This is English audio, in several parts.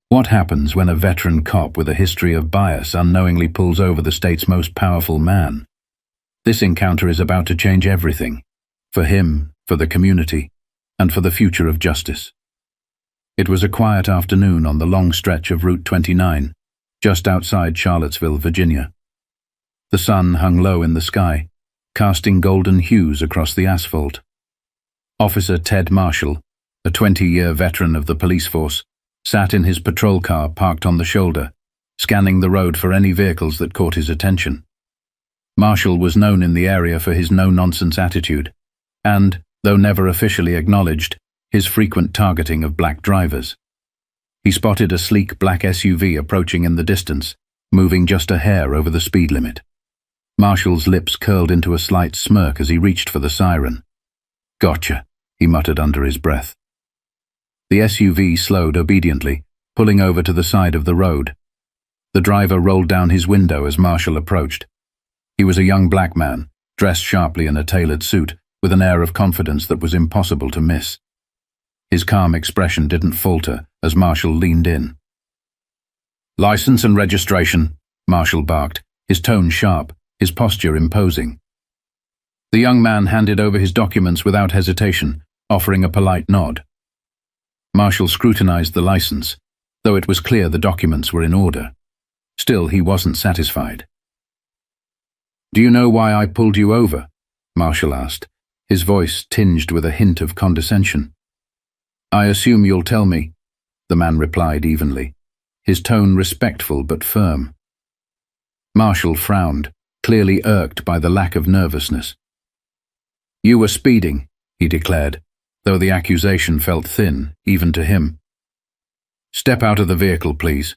What happens when a veteran cop with a history of bias unknowingly pulls over the state's most powerful man? This encounter is about to change everything. For him, for the community, and for the future of justice. It was a quiet afternoon on the long stretch of Route 29, just outside Charlottesville, Virginia. The sun hung low in the sky, casting golden hues across the asphalt. Officer Ted Marshall, a 20-year veteran of the police force, sat in his patrol car parked on the shoulder, scanning the road for any vehicles that caught his attention. Marshall was known in the area for his no-nonsense attitude, and, though never officially acknowledged, his frequent targeting of black drivers. He spotted a sleek black SUV approaching in the distance, moving just a hair over the speed limit. Marshall's lips curled into a slight smirk as he reached for the siren. "Gotcha," he muttered under his breath. The SUV slowed obediently, pulling over to the side of the road. The driver rolled down his window as Marshall approached. He was a young black man, dressed sharply in a tailored suit, with an air of confidence that was impossible to miss. His calm expression didn't falter as Marshall leaned in. "License and registration," Marshall barked, his tone sharp, his posture imposing. The young man handed over his documents without hesitation, offering a polite nod. Marshall scrutinized the license, though it was clear the documents were in order. Still, he wasn't satisfied. "Do you know why I pulled you over?" Marshall asked, his voice tinged with a hint of condescension. "I assume you'll tell me," the man replied evenly, his tone respectful but firm. Marshall frowned, clearly irked by the lack of nervousness. "You were speeding," he declared, though the accusation felt thin, even to him. "Step out of the vehicle, please."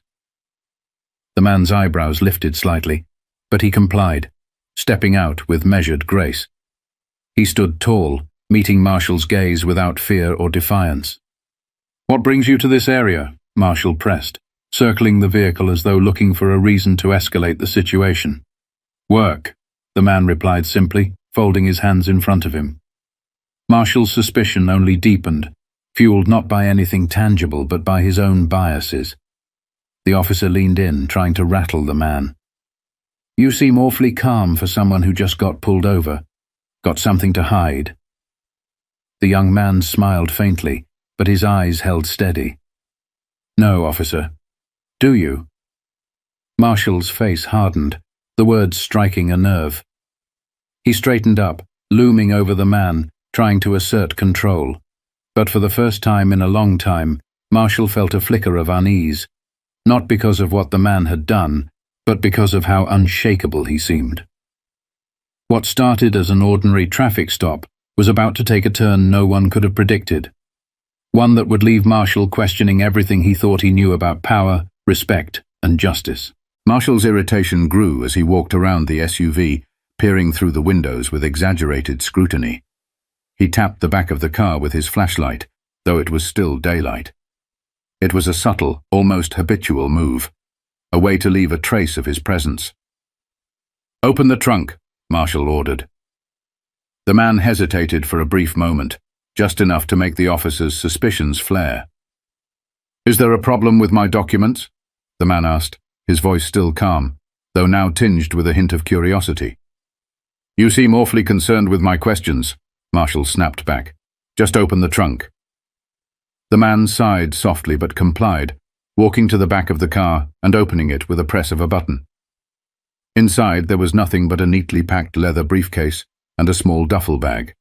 The man's eyebrows lifted slightly, but he complied, stepping out with measured grace. He stood tall, meeting Marshall's gaze without fear or defiance. "What brings you to this area?" Marshall pressed, circling the vehicle as though looking for a reason to escalate the situation. "Work," the man replied simply, folding his hands in front of him. Marshall's suspicion only deepened, fueled not by anything tangible but by his own biases. The officer leaned in, trying to rattle the man. "You seem awfully calm for someone who just got pulled over. Got something to hide?" The young man smiled faintly, but his eyes held steady. "No, officer. Do you?" Marshall's face hardened, the words striking a nerve. He straightened up, looming over the man, trying to assert control. But for the first time in a long time, Marshall felt a flicker of unease, not because of what the man had done, but because of how unshakable he seemed. What started as an ordinary traffic stop was about to take a turn no one could have predicted. One that would leave Marshall questioning everything he thought he knew about power, respect, and justice. Marshall's irritation grew as he walked around the SUV, peering through the windows with exaggerated scrutiny. He tapped the back of the car with his flashlight, though it was still daylight. It was a subtle, almost habitual move, a way to leave a trace of his presence. "Open the trunk," Marshall ordered. The man hesitated for a brief moment, just enough to make the officer's suspicions flare. "Is there a problem with my documents?" the man asked, his voice still calm, though now tinged with a hint of curiosity. "You seem awfully concerned with my questions," Marshall snapped back. "Just open the trunk." The man sighed softly but complied, walking to the back of the car and opening it with a press of a button. Inside there was nothing but a neatly packed leather briefcase and a small duffel bag.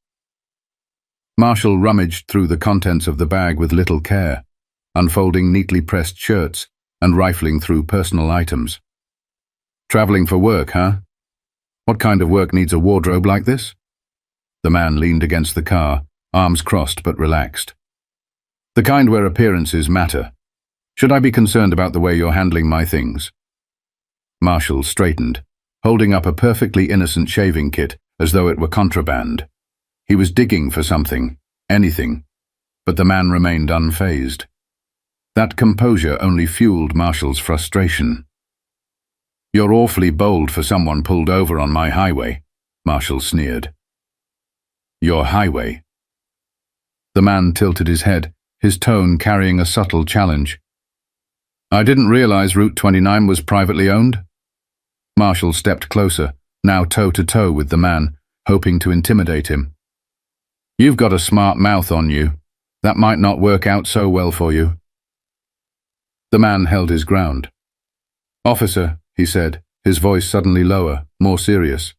Marshall rummaged through the contents of the bag with little care, unfolding neatly pressed shirts and rifling through personal items. "Traveling for work, huh? What kind of work needs a wardrobe like this?" The man leaned against the car, arms crossed but relaxed. "The kind where appearances matter. Should I be concerned about the way you're handling my things?" Marshall straightened, holding up a perfectly innocent shaving kit as though it were contraband. He was digging for something, anything, but the man remained unfazed. That composure only fueled Marshall's frustration. "You're awfully bold for someone pulled over on my highway," Marshall sneered. "Your highway?" The man tilted his head, his tone carrying a subtle challenge. I didn't realize Route 29 was privately owned. Marshall stepped closer, now toe-to-toe with the man, hoping to intimidate him. You've got a smart mouth on you. That might not work out so well for you. The man held his ground. Officer, he said, his voice suddenly lower, more serious.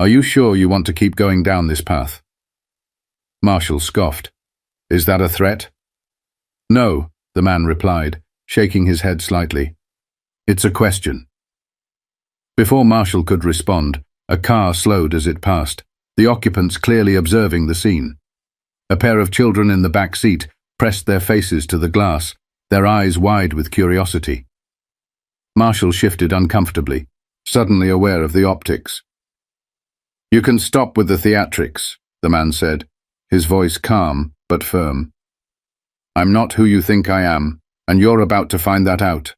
Are you sure you want to keep going down this path? Marshall scoffed. Is that a threat? No, the man replied, shaking his head slightly. It's a question. Before Marshall could respond, a car slowed as it passed, the occupants clearly observing the scene. A pair of children in the back seat pressed their faces to the glass, their eyes wide with curiosity. Marshall shifted uncomfortably, suddenly aware of the optics. You can stop with the theatrics, the man said, his voice calm but firm. I'm not who you think I am, and you're about to find that out.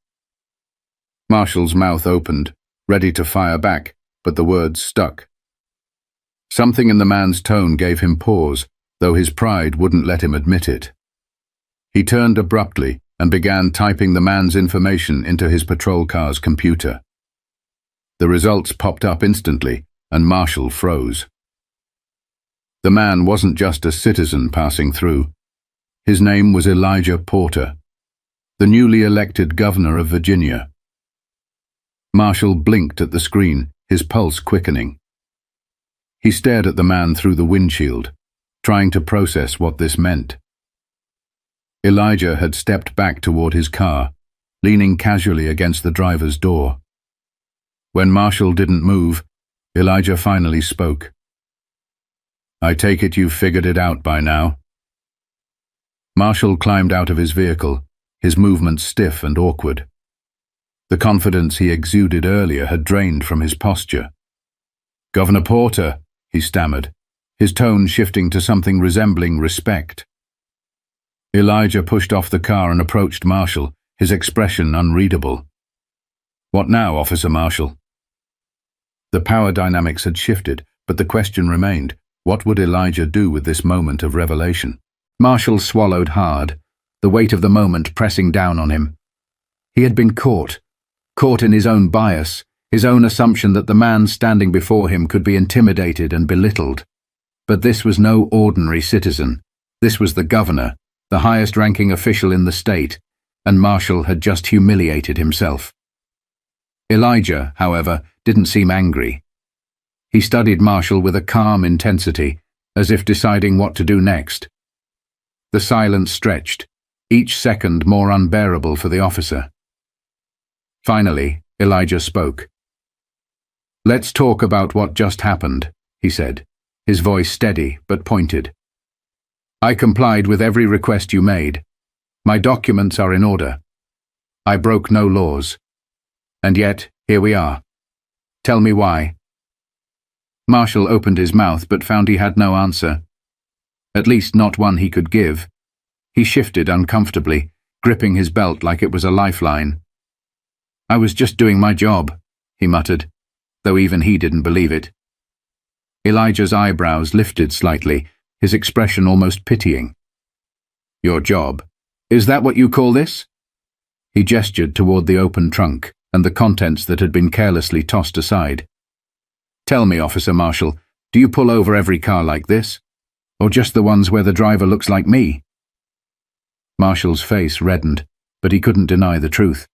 Marshall's mouth opened, ready to fire back, but the words stuck. Something in the man's tone gave him pause, though his pride wouldn't let him admit it. He turned abruptly and began typing the man's information into his patrol car's computer. The results popped up instantly, and Marshall froze. The man wasn't just a citizen passing through. His name was Elijah Porter, the newly elected governor of Virginia. Marshall blinked at the screen, his pulse quickening. He stared at the man through the windshield, trying to process what this meant. Elijah had stepped back toward his car, leaning casually against the driver's door. When Marshall didn't move, Elijah finally spoke. I take it you've figured it out by now. Marshall climbed out of his vehicle, his movements stiff and awkward. The confidence he exuded earlier had drained from his posture. Governor Porter, he stammered, his tone shifting to something resembling respect. Elijah pushed off the car and approached Marshall, his expression unreadable. What now, Officer Marshall? The power dynamics had shifted, but the question remained, what would Elijah do with this moment of revelation? Marshall swallowed hard, the weight of the moment pressing down on him. He had been caught in his own bias, his own assumption that the man standing before him could be intimidated and belittled. But this was no ordinary citizen. This was the governor, the highest-ranking official in the state, and Marshall had just humiliated himself. Elijah, however, didn't seem angry. He studied Marshall with a calm intensity, as if deciding what to do next. The silence stretched, each second more unbearable for the officer. Finally, Elijah spoke. Let's talk about what just happened, he said, his voice steady but pointed. I complied with every request you made. My documents are in order. I broke no laws. And yet, here we are. Tell me why. Marshall opened his mouth but found he had no answer. At least not one he could give. He shifted uncomfortably, gripping his belt like it was a lifeline. I was just doing my job, he muttered, though even he didn't believe it. Elijah's eyebrows lifted slightly, his expression almost pitying. Your job? Is that what you call this? He gestured toward the open trunk and the contents that had been carelessly tossed aside. Tell me, Officer Marshall, do you pull over every car like this? Or just the ones where the driver looks like me? Marshall's face reddened, but he couldn't deny the truth.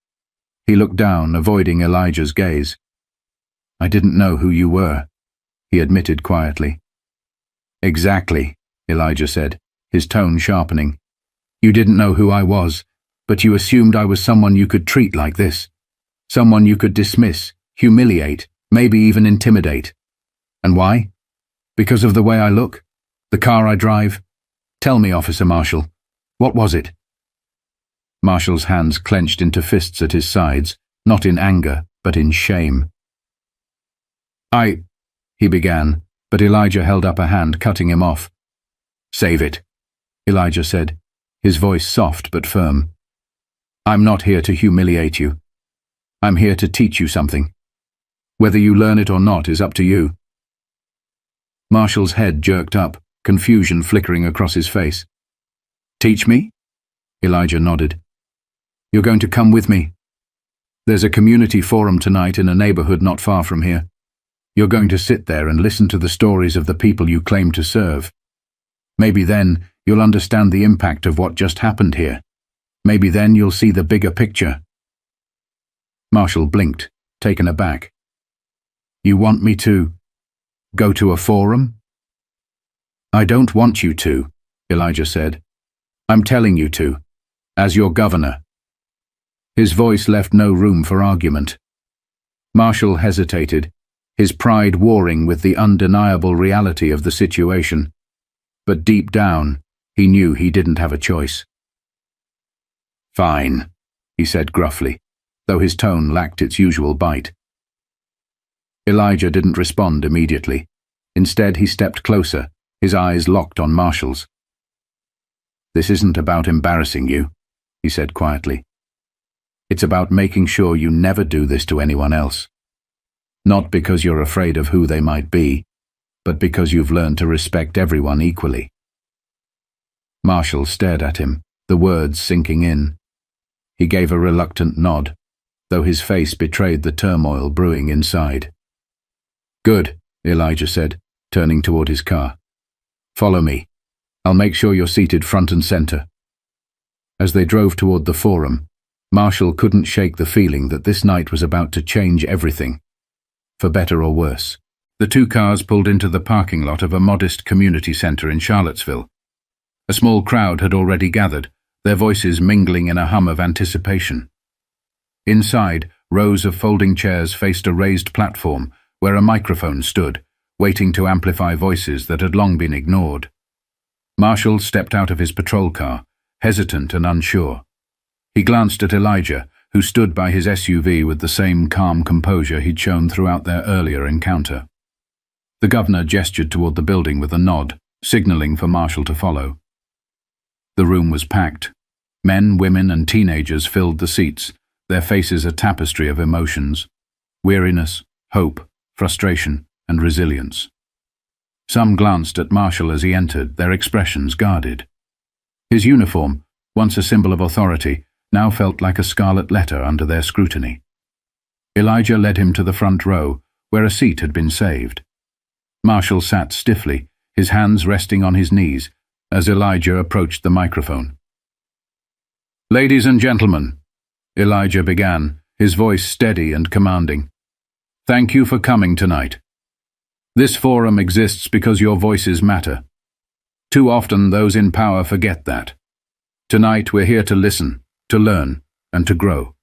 He looked down, avoiding Elijah's gaze. I didn't know who you were, he admitted quietly. Exactly, Elijah said, his tone sharpening. You didn't know who I was, but you assumed I was someone you could treat like this. Someone you could dismiss, humiliate, maybe even intimidate. And why? Because of the way I look? The car I drive? Tell me, Officer Marshall, what was it? Marshall's hands clenched into fists at his sides, not in anger, but in shame. He began, but Elijah held up a hand, cutting him off. Save it, Elijah said, his voice soft but firm. I'm not here to humiliate you. I'm here to teach you something. Whether you learn it or not is up to you. Marshall's head jerked up, confusion flickering across his face. Teach me? Elijah nodded. You're going to come with me. There's a community forum tonight in a neighborhood not far from here. You're going to sit there and listen to the stories of the people you claim to serve. Maybe then you'll understand the impact of what just happened here. Maybe then you'll see the bigger picture. Marshall blinked, taken aback. You want me to go to a forum? I don't want you to, Elijah said. I'm telling you to, as your governor. His voice left no room for argument. Marshall hesitated, his pride warring with the undeniable reality of the situation. But deep down, he knew he didn't have a choice. Fine, he said gruffly, though his tone lacked its usual bite. Elijah didn't respond immediately. Instead, he stepped closer, his eyes locked on Marshall's. This isn't about embarrassing you, he said quietly. It's about making sure you never do this to anyone else. Not because you're afraid of who they might be, but because you've learned to respect everyone equally. Marshall stared at him, the words sinking in. He gave a reluctant nod, though his face betrayed the turmoil brewing inside. Good, Elijah said, turning toward his car. Follow me. I'll make sure you're seated front and center. As they drove toward the forum, Marshall couldn't shake the feeling that this night was about to change everything, for better or worse. The two cars pulled into the parking lot of a modest community center in Charlottesville. A small crowd had already gathered, their voices mingling in a hum of anticipation. Inside, rows of folding chairs faced a raised platform where a microphone stood, waiting to amplify voices that had long been ignored. Marshall stepped out of his patrol car, hesitant and unsure. He glanced at Elijah, who stood by his SUV with the same calm composure he'd shown throughout their earlier encounter. The governor gestured toward the building with a nod, signaling for Marshall to follow. The room was packed. Men, women, and teenagers filled the seats, their faces a tapestry of emotions: weariness, hope, frustration, and resilience. Some glanced at Marshall as he entered, their expressions guarded. His uniform, once a symbol of authority, now felt like a scarlet letter under their scrutiny. Elijah led him to the front row, where a seat had been saved. Marshall sat stiffly, his hands resting on his knees, as Elijah approached the microphone. Ladies and gentlemen, Elijah began, his voice steady and commanding. Thank you for coming tonight. This forum exists because your voices matter. Too often those in power forget that. Tonight we're here to listen, to learn, and to grow.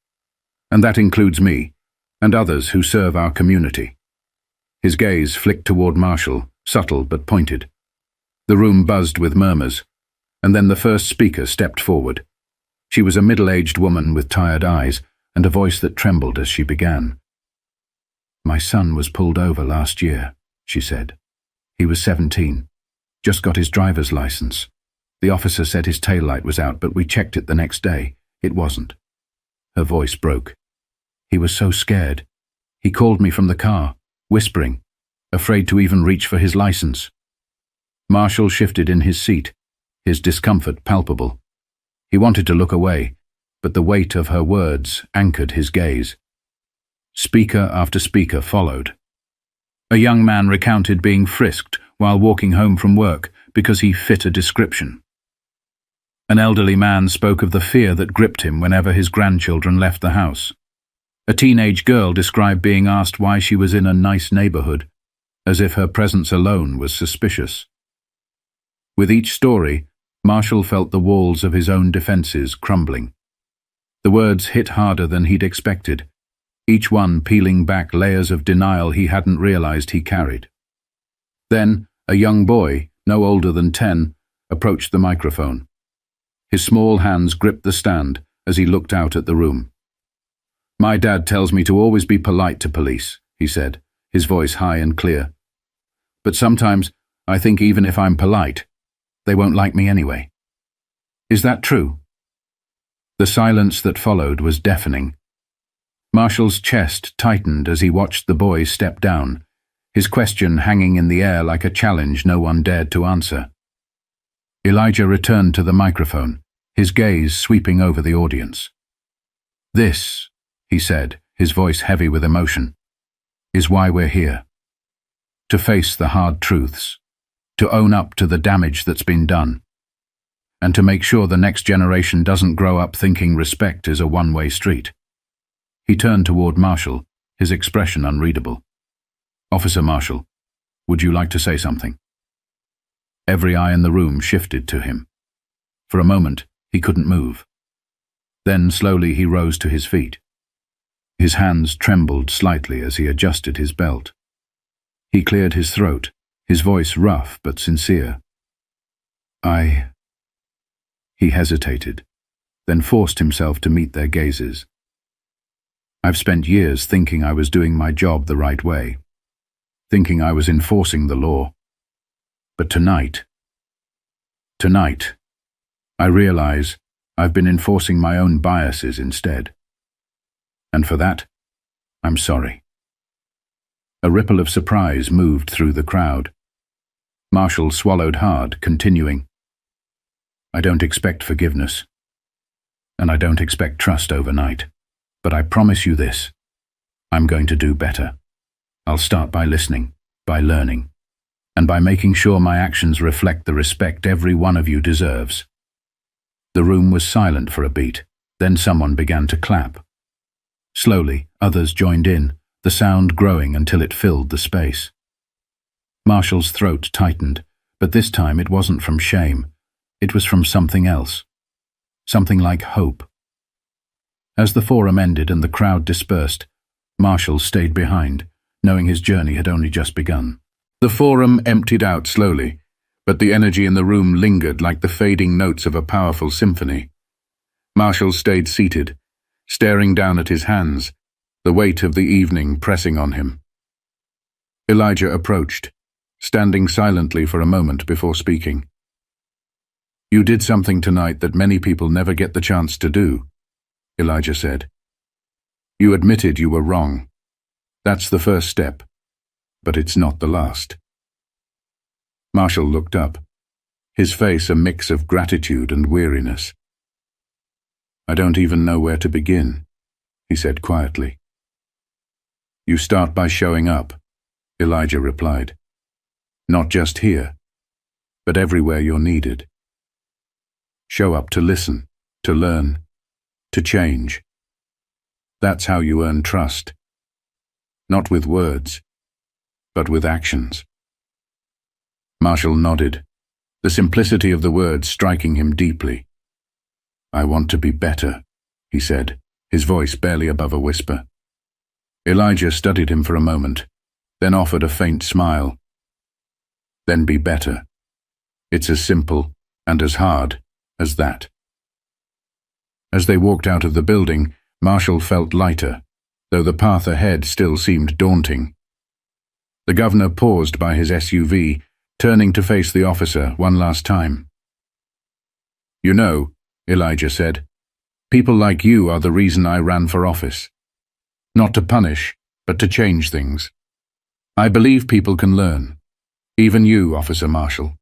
And that includes me, and others who serve our community. His gaze flicked toward Marshall, subtle but pointed. The room buzzed with murmurs, and then the first speaker stepped forward. She was a middle-aged woman with tired eyes and a voice that trembled as she began. My son was pulled over last year, she said. He was 17, just got his driver's license. The officer said his taillight was out, but we checked it the next day. It wasn't. Her voice broke. He was so scared. He called me from the car, whispering, afraid to even reach for his license. Marshall shifted in his seat, his discomfort palpable. He wanted to look away, but the weight of her words anchored his gaze. Speaker after speaker followed. A young man recounted being frisked while walking home from work because he fit a description. An elderly man spoke of the fear that gripped him whenever his grandchildren left the house. A teenage girl described being asked why she was in a nice neighborhood, as if her presence alone was suspicious. With each story, Marshall felt the walls of his own defenses crumbling. The words hit harder than he'd expected, each one peeling back layers of denial he hadn't realized he carried. Then, a young boy, no older than 10, approached the microphone. His small hands gripped the stand as he looked out at the room. My dad tells me to always be polite to police, he said, his voice high and clear. But sometimes I think even if I'm polite, they won't like me anyway. Is that true? The silence that followed was deafening. Marshall's chest tightened as he watched the boy step down, his question hanging in the air like a challenge no one dared to answer. Elijah returned to the microphone, his gaze sweeping over the audience. This, he said, his voice heavy with emotion, is why we're here. To face the hard truths, to own up to the damage that's been done, and to make sure the next generation doesn't grow up thinking respect is a one-way street. He turned toward Marshall, his expression unreadable. Officer Marshall, would you like to say something? Every eye in the room shifted to him. For a moment, he couldn't move. Then slowly he rose to his feet. His hands trembled slightly as he adjusted his belt. He cleared his throat, his voice rough but sincere. He hesitated, then forced himself to meet their gazes. I've spent years thinking I was doing my job the right way, thinking I was enforcing the law. But tonight, I realize I've been enforcing my own biases instead. And for that, I'm sorry. A ripple of surprise moved through the crowd. Marshall swallowed hard, continuing, I don't expect forgiveness, and I don't expect trust overnight, but I promise you this, I'm going to do better. I'll start by listening, by learning, and by making sure my actions reflect the respect every one of you deserves. The room was silent for a beat, then someone began to clap. Slowly, others joined in, the sound growing until it filled the space. Marshall's throat tightened, but this time it wasn't from shame. It was from something else. Something like hope. As the forum ended and the crowd dispersed, Marshall stayed behind, knowing his journey had only just begun. The forum emptied out slowly, but the energy in the room lingered like the fading notes of a powerful symphony. Marshall stayed seated, staring down at his hands, the weight of the evening pressing on him. Elijah approached, standing silently for a moment before speaking. You did something tonight that many people never get the chance to do, Elijah said. You admitted you were wrong. That's the first step, but it's not the last. Marshall looked up, his face a mix of gratitude and weariness. I don't even know where to begin, he said quietly. You start by showing up, Elijah replied. Not just here, but everywhere you're needed. Show up to listen, to learn, to change. That's how you earn trust. Not with words, but with actions. Marshall nodded, the simplicity of the words striking him deeply. I want to be better, he said, his voice barely above a whisper. Elijah studied him for a moment, then offered a faint smile. Then be better. It's as simple and as hard as that. As they walked out of the building, Marshall felt lighter, though the path ahead still seemed daunting. The governor paused by his SUV, turning to face the officer one last time. You know, Elijah said, people like you are the reason I ran for office. Not to punish, but to change things. I believe people can learn. Even you, Officer Marshall.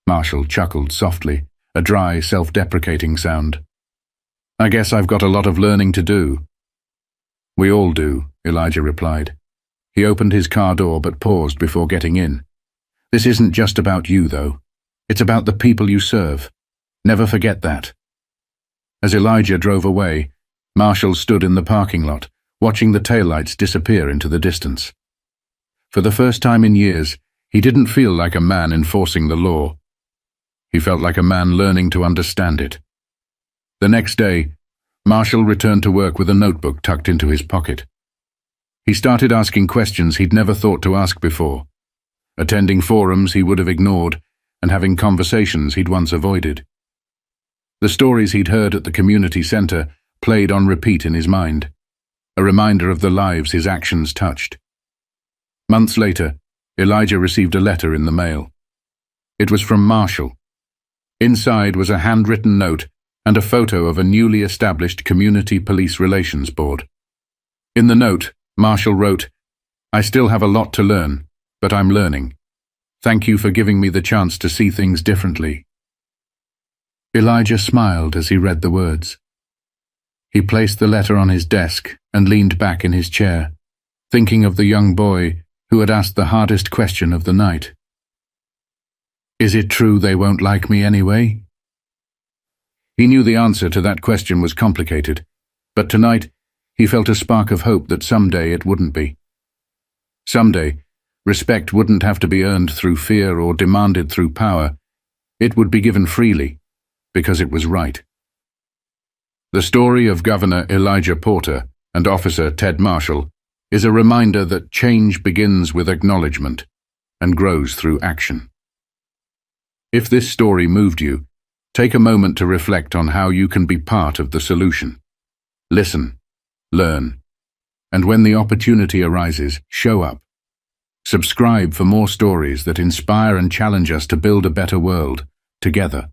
Marshall chuckled softly, a dry, self-deprecating sound. I guess I've got a lot of learning to do. We all do, Elijah replied. He opened his car door but paused before getting in. This isn't just about you, though. It's about the people you serve. Never forget that. As Elijah drove away, Marshall stood in the parking lot, watching the taillights disappear into the distance. For the first time in years, he didn't feel like a man enforcing the law. He felt like a man learning to understand it. The next day, Marshall returned to work with a notebook tucked into his pocket. He started asking questions he'd never thought to ask before, attending forums he would have ignored, and having conversations he'd once avoided. The stories he'd heard at the community center played on repeat in his mind, a reminder of the lives his actions touched. Months later, Elijah received a letter in the mail. It was from Marshall. Inside was a handwritten note and a photo of a newly established community police relations board. In the note, Marshall wrote, I still have a lot to learn, but I'm learning. Thank you for giving me the chance to see things differently. Elijah smiled as he read the words. He placed the letter on his desk and leaned back in his chair, thinking of the young boy who had asked the hardest question of the night. Is it true they won't like me anyway? He knew the answer to that question was complicated, but tonight he felt a spark of hope that someday it wouldn't be. Someday, respect wouldn't have to be earned through fear or demanded through power. It would be given freely, because it was right. The story of Governor Elijah Porter and Officer Ted Marshall is a reminder that change begins with acknowledgement and grows through action. If this story moved you, take a moment to reflect on how you can be part of the solution. Listen, learn, and when the opportunity arises, show up. Subscribe for more stories that inspire and challenge us to build a better world, together.